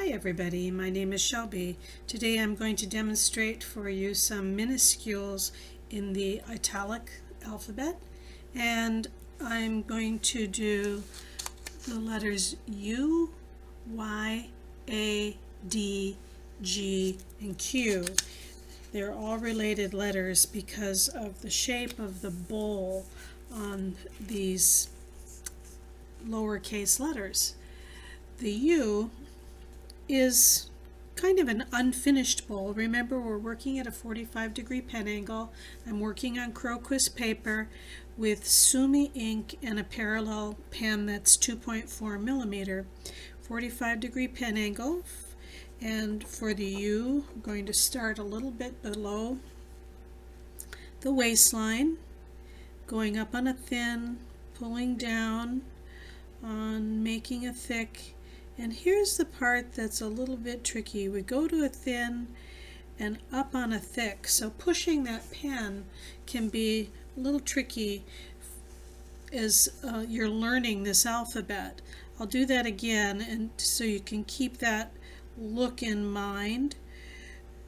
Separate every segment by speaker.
Speaker 1: Hi everybody, my name is Shelby. Today I'm going to demonstrate for you some minuscules in the Italic alphabet, and I'm going to do the letters U, Y, A, D, G, and Q. They're all related letters because of the shape of the bowl on these lowercase letters. The U is kind of an unfinished bowl. Remember, we're working at a 45-degree pen angle. I'm working on Crowquist paper with Sumi ink and a parallel pen that's 2.4 millimeter. 45-degree pen angle. And for the U, I'm going to start a little bit below the waistline, going up on a thin, pulling down on making a thick. And here's the part that's a little bit tricky. We go to a thin and up on a thick. So pushing that pen can be a little tricky as you're learning this alphabet. I'll do that again, and so you can keep that look in mind.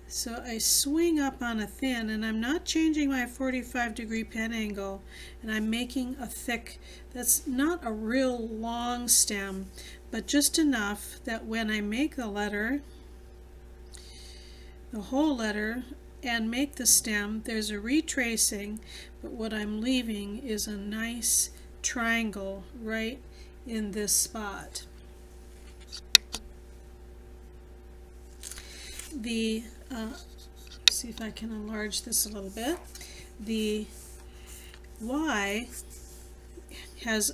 Speaker 1: So I swing up on a thin, and I'm not changing my 45-degree pen angle, and I'm making a thick. That's not a real long stem, but just enough that when I make the letter, the whole letter, and make the stem, there's a retracing, but what I'm leaving is a nice triangle right in this spot. See if I can enlarge this a little bit. The Y has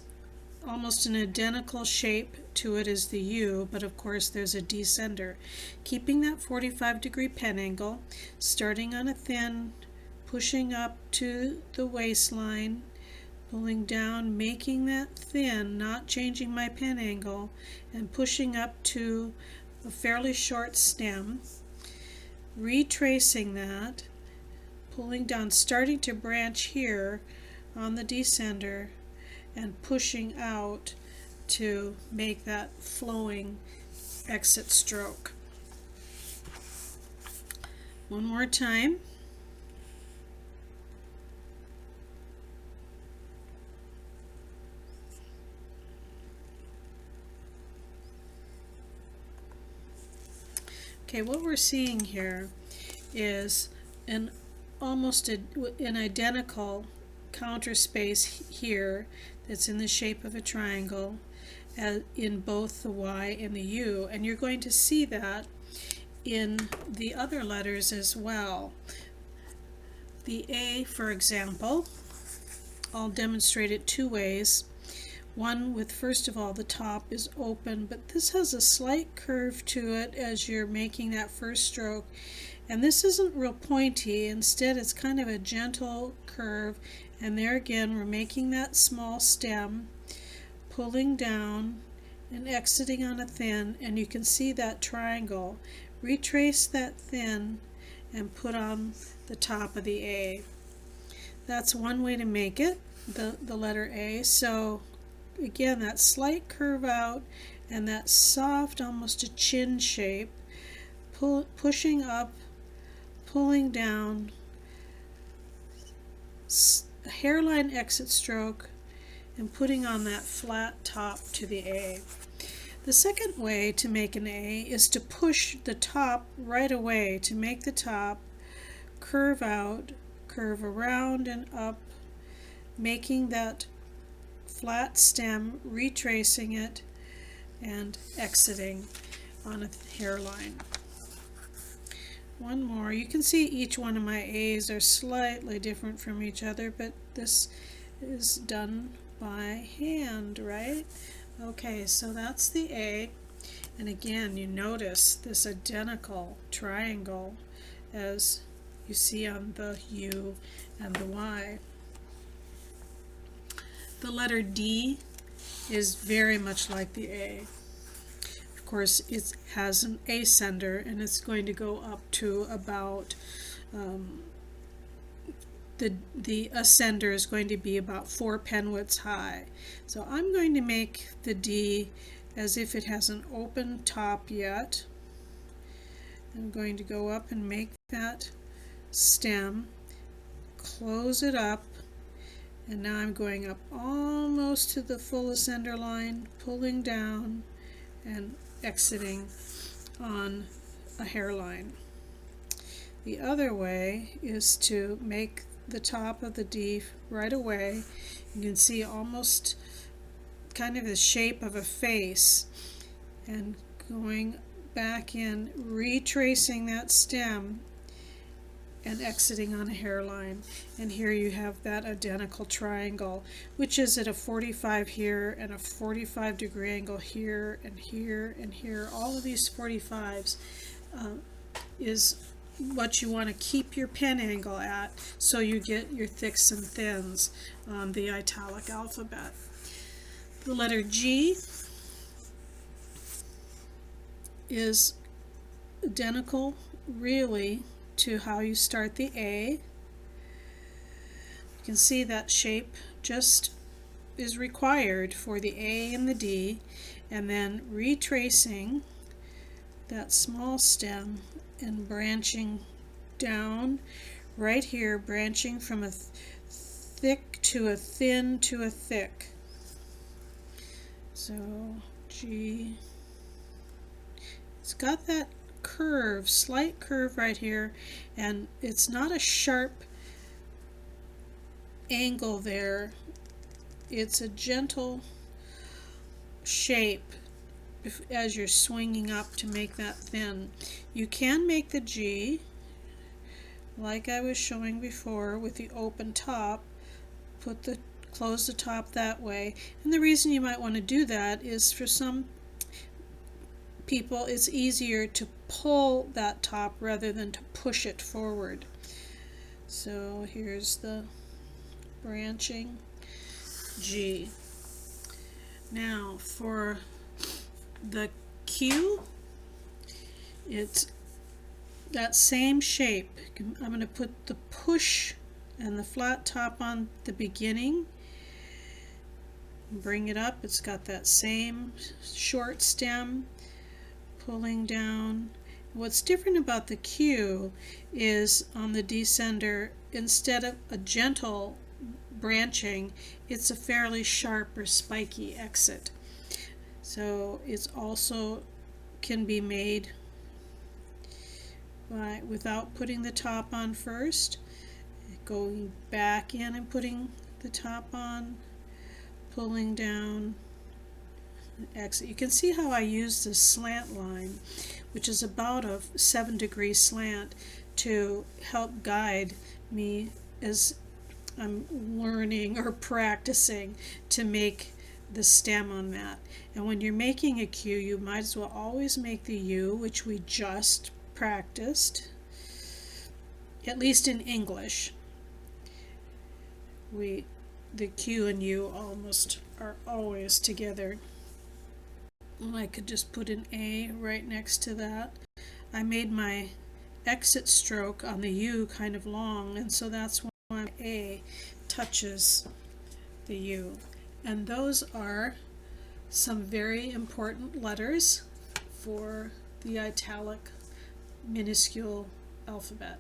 Speaker 1: almost an identical shape to it as the U, but of course there's a descender. Keeping that 45-degree pen angle, starting on a thin, pushing up to the waistline, pulling down, making that thin, not changing my pen angle, and pushing up to a fairly short stem, retracing that, pulling down, starting to branch here on the descender, and pushing out to make that flowing exit stroke. One more time. Okay, what we're seeing here is almost an identical counter space here that's in the shape of a triangle in both the Y and the U, and you're going to see that in the other letters as well. The A, for example, I'll demonstrate it two ways. One with, first of all, the top is open, but this has a slight curve to it as you're making that first stroke. And this isn't real pointy. Instead, it's kind of a gentle curve. And there again, we're making that small stem, pulling down and exiting on a thin. And you can see that triangle. Retrace that thin and put on the top of the A. That's one way to make it, the letter A. So again, that slight curve out and that soft, almost a chin shape, pushing up, pulling down, hairline exit stroke, and putting on that flat top to the A. The second way to make an A is to push the top right away, to make the top curve out, curve around and up, making that flat stem, retracing it, and exiting on a hairline. One more. You can see each one of my A's are slightly different from each other, but this is done by hand, right? Okay, so that's the A, and again, you notice this identical triangle as you see on the U and the Y. The letter D is very much like the A. Of course, it has an ascender, and it's going to go up to about the ascender is going to be about 4 pen widths high. So I'm going to make the D as if it has an open top yet. I'm going to go up and make that stem, close it up, and now I'm going up almost to the fullest ender line, pulling down and exiting on a hairline. The other way is to make the top of the D right away. You can see almost kind of the shape of a face, and going back in, retracing that stem and exiting on a hairline. And here you have that identical triangle, which is at a 45 here and a 45-degree angle here and here and here. All of these 45s is what you want to keep your pen angle at, so you get your thicks and thins on the Italic alphabet. The letter G is identical really to how you start the A. You can see that shape just is required for the A and the D, and then retracing that small stem and branching down right here, branching from a thick to a thin to a thick. So G, it's got that curve, slight curve right here, and it's not a sharp angle there. It's a gentle shape as you're swinging up to make that thin. You can make the G like I was showing before with the open top, close the top that way. And the reason you might want to do that is for some people it's easier to pull that top rather than to push it forward. So here's the branching G. Now for the Q, it's that same shape. I'm going to put the push and the flat top on the beginning, bring it up. It's got that same short stem, pulling down. What's different about the Q is on the descender, instead of a gentle branching, it's a fairly sharp or spiky exit. So it's also can be made without putting the top on first, going back in and putting the top on, pulling down, exit. You can see how I use this slant line, which is about a 7-degree slant, to help guide me as I'm learning or practicing to make the stem on that. And when you're making a Q, you might as well always make the U, which we just practiced, at least in English. The Q and U almost are always together. And I could just put an A right next to that. I made my exit stroke on the U kind of long, and so that's when A touches the U. And those are some very important letters for the Italic minuscule alphabet.